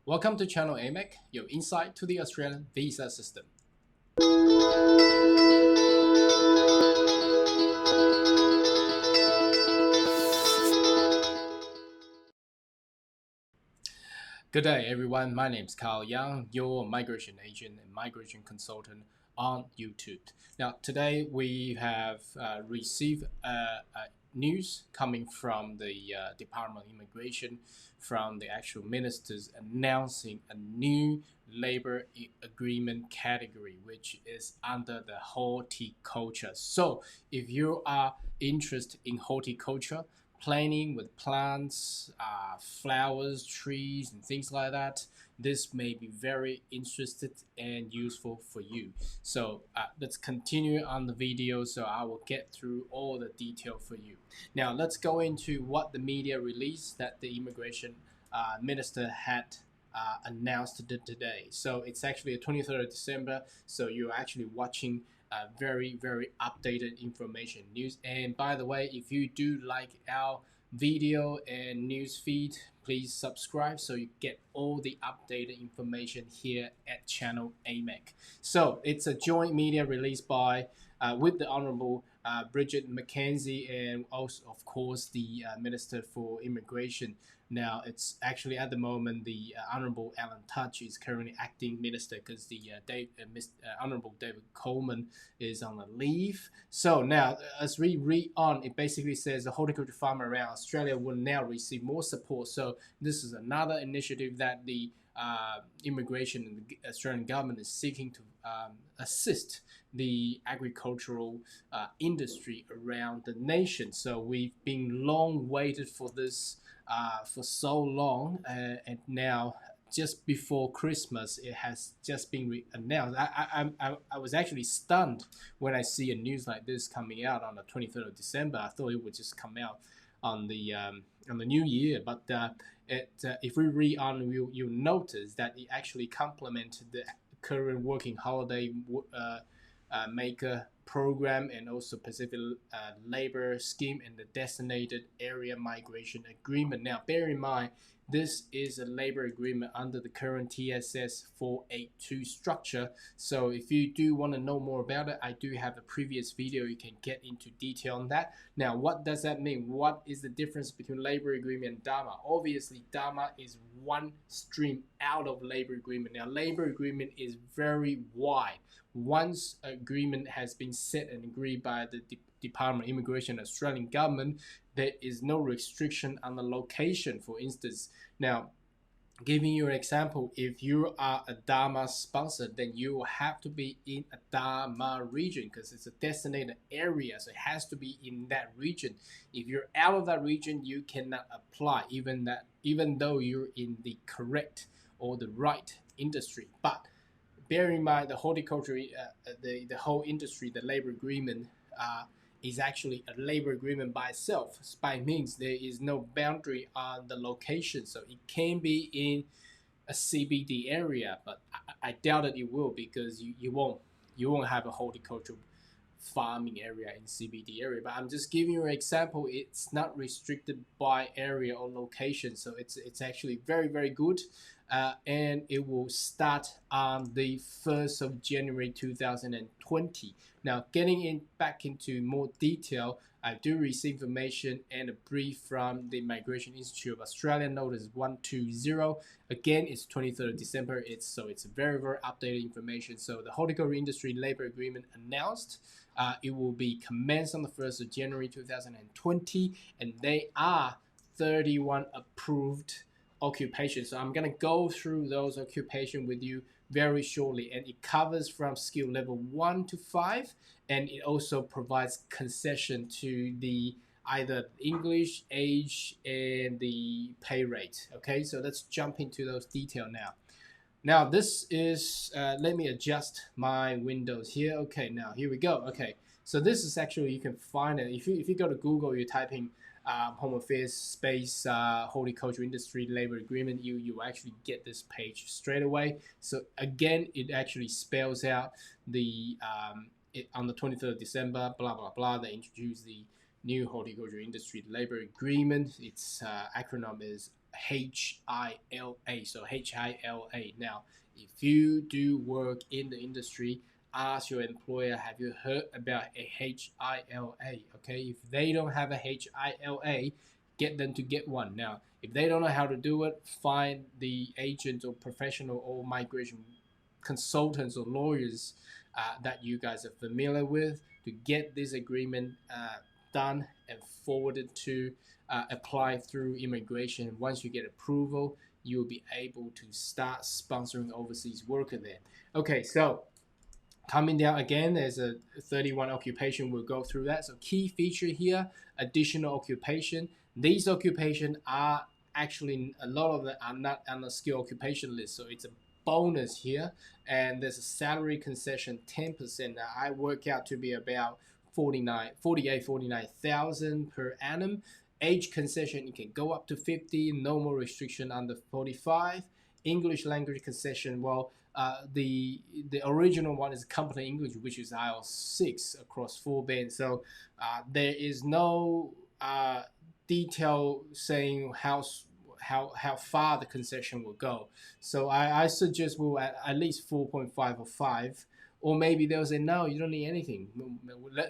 Welcome to channel AMEC, your insight to the Australian visa system. Good day, everyone. My name is Carl Young, your migration agent and migration consultant on YouTube. Now, today we have received news coming from the Department of Immigration from the actual ministers announcing a new labor agreement category, which is under the horticulture. So, if you are interested in horticulture, planting with plants, flowers, trees, and things like that, this may be very interesting and useful for you. So let's continue on the video so I will get through all the detail for you. Now let's go into what the media released that the immigration minister had announced today. So it's actually the 23rd of December, so you're actually watching very updated information news. And by the way, if you do like our video and news feed, please subscribe so you get all the updated information here at channel AMEC. So it's a joint media release by with the Honorable Bridget McKenzie and also of course the Minister for Immigration. Now it's actually at the moment the Honorable Alan Tudge is currently acting minister because the Honorable David Coleman is on a leave. So now as we read on, it basically says the horticulture farmer around Australia will now receive more support. So this is another initiative that the immigration and the Australian government is seeking to assist the agricultural industry around the nation. So we've been long waited for this for so long, and now just before Christmas, it has just been announced. I was actually stunned when I see a news like this coming out on the 23rd of December. I thought it would just come out on the new year, but if we read on, you'll notice that it actually complemented the current working holiday maker program and also Pacific labor scheme and the designated area migration agreement. Now bear in mind, this is a labor agreement under the current TSS 482 structure. So if you do want to know more about it, I do have a previous video you can get into detail on that. Now what does that mean? What is the difference between labor agreement and DAMA? Obviously DAMA is one stream out of labor agreement. Now labor agreement is very wide. Once agreement has been set and agreed by the Department of Immigration and Australian government, there is no restriction on the location. For instance, now giving you an example, if you are a DAMA sponsor, then you will have to be in a DAMA region because it's a designated area, so it has to be in that region. If you're out of that region, you cannot apply, even though you're in the correct or the right industry. But bear in mind, the horticulture, the whole industry, the labor agreement is actually a labor agreement by itself. By means there is no boundary on the location, so it can be in a CBD area, but I doubt that it will, because you won't have a horticultural farming area in CBD area. But I'm just giving you an example. It's not restricted by area or location, so it's actually very good. And it will start on the 1st of January 2020. Now, getting back into more detail, I do receive information and a brief from the Migration Institute of Australia, notice 120. Again, it's 23rd of December. It's very updated information. So the horticulture industry labor agreement announced. It will be commenced on the 1st of January 2020, and they are 31 approved occupations. So I'm going to go through those occupations with you very shortly, and it covers from skill level 1 to 5, and it also provides concession to the either English, age, and the pay rate. Okay, so let's jump into those details now. Now this is, let me adjust my windows here. Okay, now here we go. Okay, so this is actually, you can find it. If you go to Google, you type in Home Affairs space horticulture industry labor agreement, you actually get this page straight away. So again, it actually spells out the, on the 23rd of December, blah, blah, blah, they introduced the new horticulture industry labor agreement. Its acronym is HILA. So HILA. Now, if you do work in the industry, ask your employer, have you heard about a HILA? Okay, if they don't have a HILA, get them to get one. Now, if they don't know how to do it, find the agents or professional or migration consultants or lawyers that you guys are familiar with to get this agreement done and forwarded to apply through immigration. Once you get approval, you'll be able to start sponsoring overseas worker there. Okay, so coming down again, there's a 31 occupation. We'll go through that. So key feature here, additional occupation. These occupations are actually, a lot of them are not on the skill occupation list. So it's a bonus here. And there's a salary concession 10%. Now I work out to be about 49,000 per annum. Age concession, it can go up to 50, no more restriction under 45. English language concession, well, the original one is company English, which is IELTS 6 across 4 bands. So there is no detail saying how far the concession will go. So I suggest we'll at least 4.5 or 5. Or maybe they'll say, no, you don't need anything.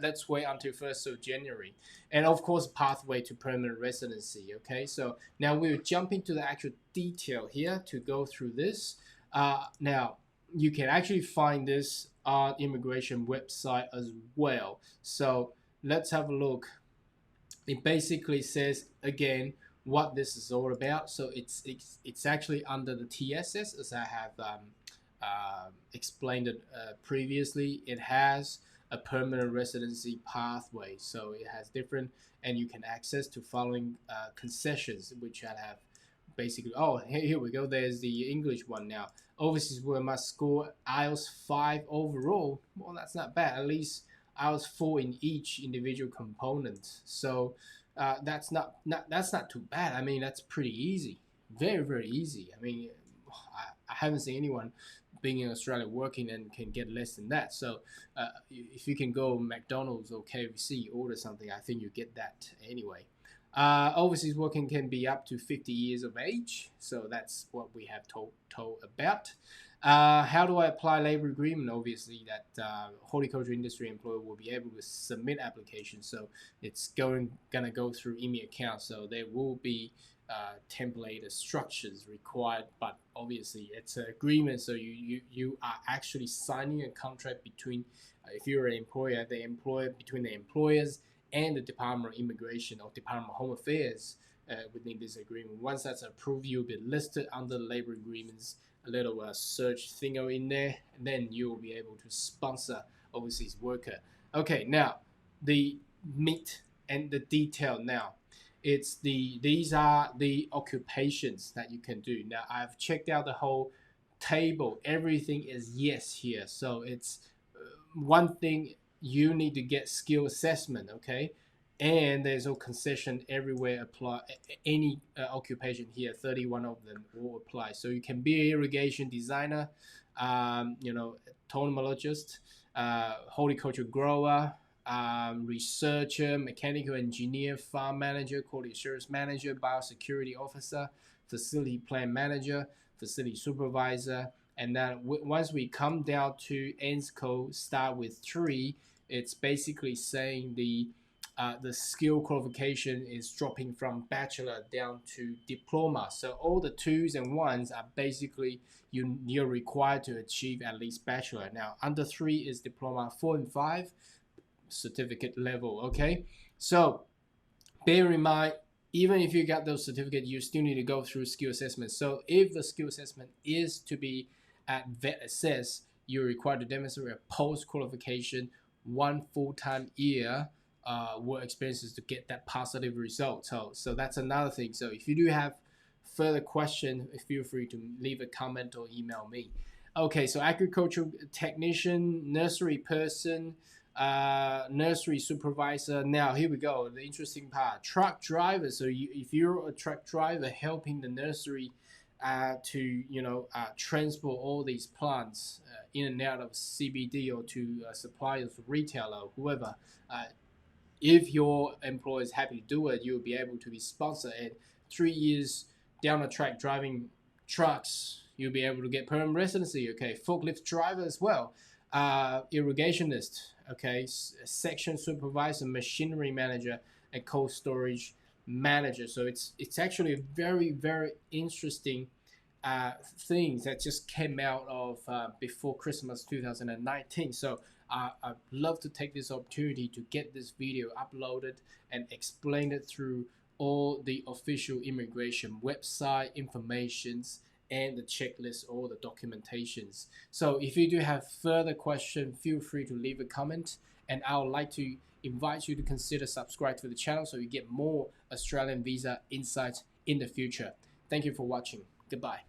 Let's wait until 1st of January. And of course, pathway to permanent residency. Okay, so now we'll jump into the actual detail here to go through this. Now, you can actually find this on immigration website as well. So let's have a look. It basically says, again, what this is all about. So it's actually under the TSS, as I have explained it previously. It has a permanent residency pathway, so it has different, and you can access to following concessions, which I have basically. Oh, here we go. There's the English one now. Overseas worker must score IELTS 5 overall. Well, that's not bad. At least IELTS 4 in each individual component. So that's not too bad. I mean, that's pretty easy. Very easy. I mean, I haven't seen anyone being in Australia working and can get less than that. So if you can go McDonald's or KFC, order something, I think you get that anyway. Overseas working can be up to 50 years of age. So that's what we have told about. How do I apply labor agreement? Obviously, that horticulture industry employer will be able to submit applications. So it's gonna go through IMI account. So there will be template structures required, but obviously it's an agreement. So you are actually signing a contract between, if you're an employer, between the employers and the Department of Immigration or Department of Home Affairs within this agreement. Once that's approved, you'll be listed under labor agreements, a little search thingo in there, and then you'll be able to sponsor overseas worker. Okay, now the meat and the detail now. These are the occupations that you can do. Now I've checked out the whole table. Everything is yes here. So it's one thing, you need to get skill assessment, okay? And there's no concession everywhere apply. Any occupation here, 31 of them will apply. So you can be an irrigation designer, entomologist, horticulture grower, researcher, mechanical engineer, farm manager, quality assurance manager, biosecurity officer, facility plan manager, facility supervisor. And then once we come down to ends code, start with 3, it's basically saying the skill qualification is dropping from bachelor down to diploma. So all the 2s and 1s are basically you're required to achieve at least bachelor. Now under 3 is diploma, 4 and 5 certificate level. Okay, so bear in mind, even if you got those certificates, you still need to go through skill assessment. So if the skill assessment is to be at vet assess, you're required to demonstrate a post qualification 1 full-time year work experiences to get that positive result. So that's another thing. So if you do have further questions, feel free to leave a comment or email me. Okay, so agricultural technician, nursery person, nursery supervisor. Now here we go, the interesting part, truck driver. So if you're a truck driver helping the nursery to transport all these plants in and out of CBD or to suppliers, retailer, whoever, if your employer is happy to do it, you'll be able to be sponsored, and 3 years down the track driving trucks, you'll be able to get permanent residency. Okay, forklift driver as well, irrigationist. Okay, section supervisor, machinery manager, and cold storage manager. So it's actually a very interesting things that just came out of before Christmas 2019. So I'd love to take this opportunity to get this video uploaded and explain it through all the official immigration website informations and the checklist, all the documentations. So if you do have further questions, feel free to leave a comment, and I would like to invite you to consider subscribe to the channel so you get more Australian visa insights in the future. Thank you for watching. Goodbye.